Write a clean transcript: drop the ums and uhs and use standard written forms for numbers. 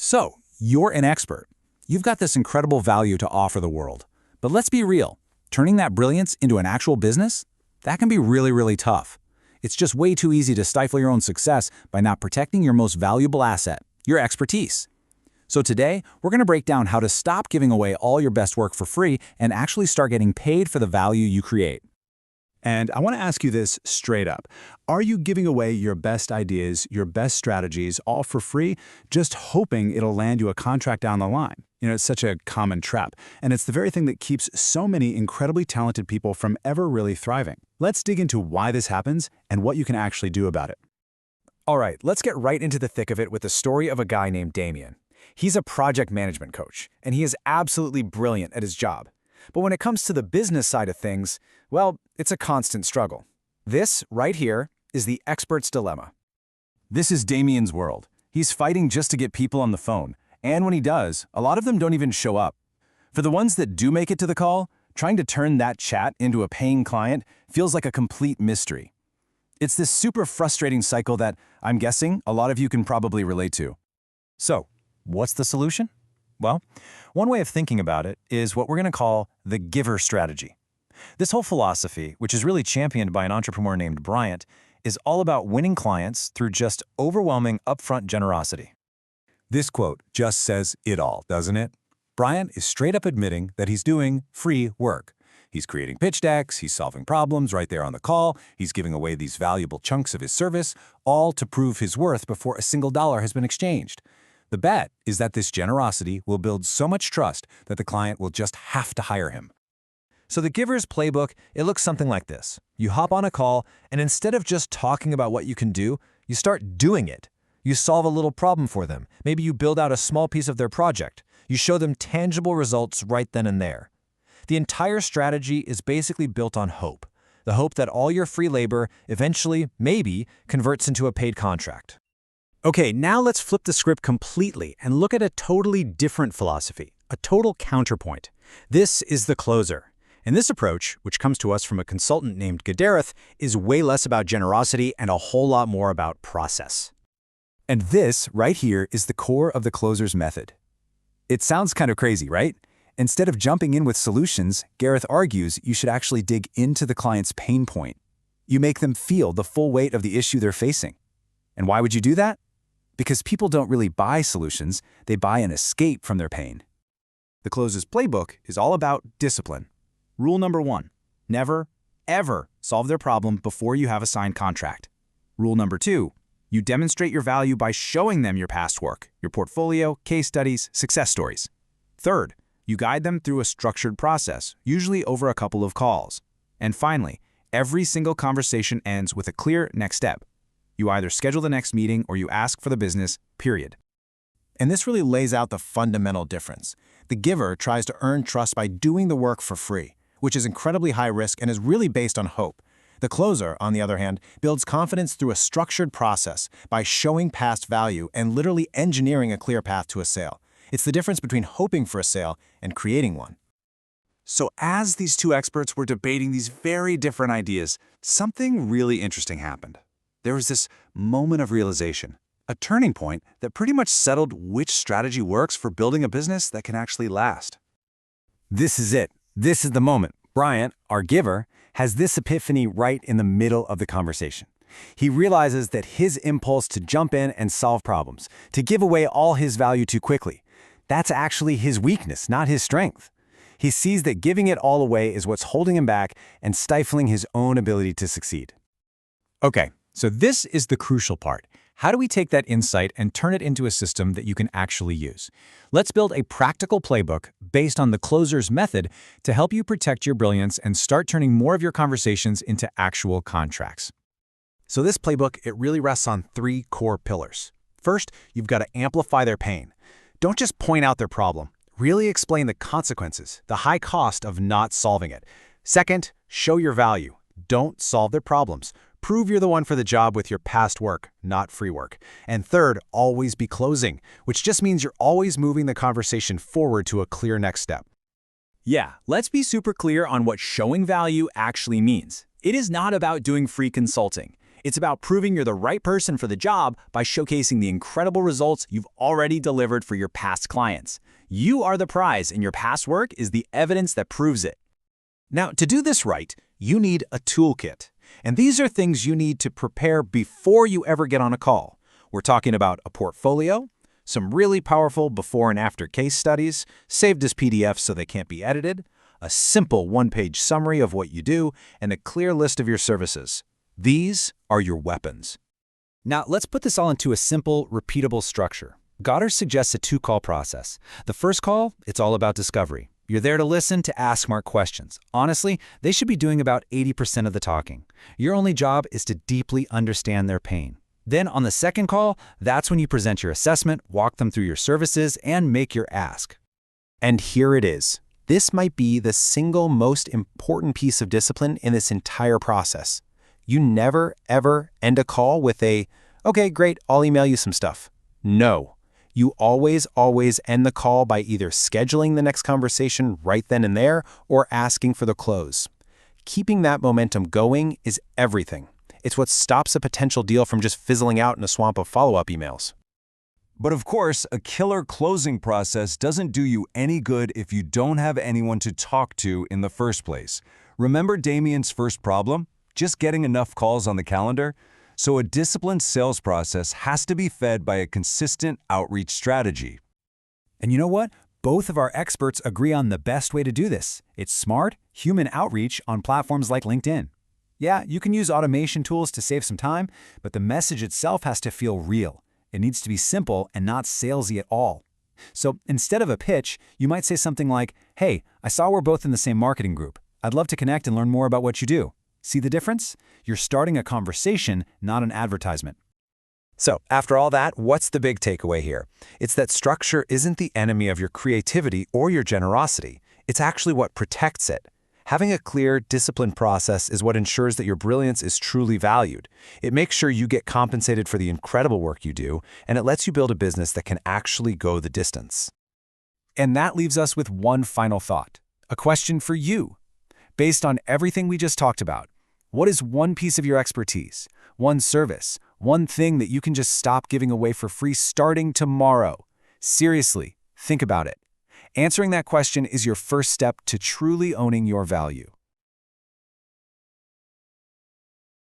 So, you're an expert. You've got this incredible value to offer the world. But let's be real. Turning that brilliance into an actual business? That can be really, really tough. It's just way too easy to stifle your own success by not protecting your most valuable asset, your expertise. So today, we're going to break down how to stop giving away all your best work for free and actually start getting paid for the value you create. And I want to ask you this straight up. Are you giving away your best ideas, your best strategies, all for free, just hoping it'll land you a contract down the line? It's such a common trap, and it's the very thing that keeps so many incredibly talented people from ever really thriving. Let's dig into why this happens and what you can actually do about it. All right, let's get right into the thick of it with the story of a guy named Damien. He's a project management coach, and he is absolutely brilliant at his job. But when it comes to the business side of things, well, it's a constant struggle. This, right here, is the expert's dilemma. This is Damien's world. He's fighting just to get people on the phone, and when he does, a lot of them don't even show up. For the ones that do make it to the call, trying to turn that chat into a paying client feels like a complete mystery. It's this super frustrating cycle that, I'm guessing, a lot of you can probably relate to. So, what's the solution? Well, one way of thinking about it is what we're going to call the giver strategy. This whole philosophy, which is really championed by an entrepreneur named Bryant, is all about winning clients through just overwhelming upfront generosity. This quote just says it all, doesn't it? Bryant is straight up admitting that he's doing free work. He's creating pitch decks, he's solving problems right there on the call, he's giving away these valuable chunks of his service, all to prove his worth before a single dollar has been exchanged. The bet is that this generosity will build so much trust that the client will just have to hire him. So the giver's playbook, it looks something like this. You hop on a call, and instead of just talking about what you can do, you start doing it. You solve a little problem for them. Maybe you build out a small piece of their project. You show them tangible results right then and there. The entire strategy is basically built on hope. The hope that all your free labor eventually, maybe, converts into a paid contract. Okay, now let's flip the script completely and look at a totally different philosophy, a total counterpoint. This is the closer. And this approach, which comes to us from a consultant named Gedareth, is way less about generosity and a whole lot more about process. And this, right here, is the core of the closer's method. It sounds kind of crazy, right? Instead of jumping in with solutions, Gareth argues you should actually dig into the client's pain point. You make them feel the full weight of the issue they're facing. And why would you do that? Because people don't really buy solutions, they buy an escape from their pain. The closer's playbook is all about discipline. Rule number 1, never, ever solve their problem before you have a signed contract. Rule number 2, you demonstrate your value by showing them your past work, your portfolio, case studies, success stories. Third, you guide them through a structured process, usually over a couple of calls. And finally, every single conversation ends with a clear next step. You either schedule the next meeting or you ask for the business, period. And this really lays out the fundamental difference. The giver tries to earn trust by doing the work for free, which is incredibly high risk and is really based on hope. The closer, on the other hand, builds confidence through a structured process by showing past value and literally engineering a clear path to a sale. It's the difference between hoping for a sale and creating one. So as these two experts were debating these very different ideas, something really interesting happened. There was this moment of realization, a turning point that pretty much settled which strategy works for building a business that can actually last. This is it. This is the moment. Bryant, our giver, has this epiphany right in the middle of the conversation. He realizes that his impulse to jump in and solve problems, to give away all his value too quickly, that's actually his weakness, not his strength. He sees that giving it all away is what's holding him back and stifling his own ability to succeed. Okay, so this is the crucial part. How do we take that insight and turn it into a system that you can actually use? Let's build a practical playbook based on the closer's method to help you protect your brilliance and start turning more of your conversations into actual contracts. So this playbook, it really rests on 3 core pillars. First, you've got to amplify their pain. Don't just point out their problem. Really explain the consequences, the high cost of not solving it. Second, show your value. Don't solve their problems. Prove you're the one for the job with your past work, not free work. And third, always be closing, which just means you're always moving the conversation forward to a clear next step. Yeah, let's be super clear on what showing value actually means. It is not about doing free consulting. It's about proving you're the right person for the job by showcasing the incredible results you've already delivered for your past clients. You are the prize, and your past work is the evidence that proves it. Now, to do this right, you need a toolkit. And these are things you need to prepare before you ever get on a call. We're talking about a portfolio, some really powerful before and after case studies, saved as PDFs so they can't be edited, a simple one-page summary of what you do, and a clear list of your services. These are your weapons. Now, let's put this all into a simple, repeatable structure. Goddard suggests a two-call process. The first call, it's all about discovery. You're there to listen, to ask smart questions. Honestly, they should be doing about 80% of the talking. Your only job is to deeply understand their pain. Then on the second call, that's when you present your assessment, walk them through your services, and make your ask. And here it is. This might be the single most important piece of discipline in this entire process. You never, ever end a call with a, "Okay, great, I'll email you some stuff." No. You always end the call by either scheduling the next conversation right then and there or asking for the close. Keeping that momentum going is everything. It's what stops a potential deal from just fizzling out in a swamp of follow-up emails. But of course, a killer closing process doesn't do you any good if you don't have anyone to talk to in the first place. Remember Damien's first problem? Just getting enough calls on the calendar? So a disciplined sales process has to be fed by a consistent outreach strategy. And you know what? Both of our experts agree on the best way to do this. It's smart, human outreach on platforms like LinkedIn. Yeah, you can use automation tools to save some time, but the message itself has to feel real. It needs to be simple and not salesy at all. So instead of a pitch, you might say something like, "Hey, I saw we're both in the same marketing group. I'd love to connect and learn more about what you do." See the difference? You're starting a conversation, not an advertisement. So, after all that, what's the big takeaway here? It's that structure isn't the enemy of your creativity or your generosity. It's actually what protects it. Having a clear, disciplined process is what ensures that your brilliance is truly valued. It makes sure you get compensated for the incredible work you do, and it lets you build a business that can actually go the distance. And that leaves us with one final thought, a question for you. Based on everything we just talked about, what is one piece of your expertise, one service, one thing that you can just stop giving away for free starting tomorrow? Seriously, think about it. Answering that question is your first step to truly owning your value.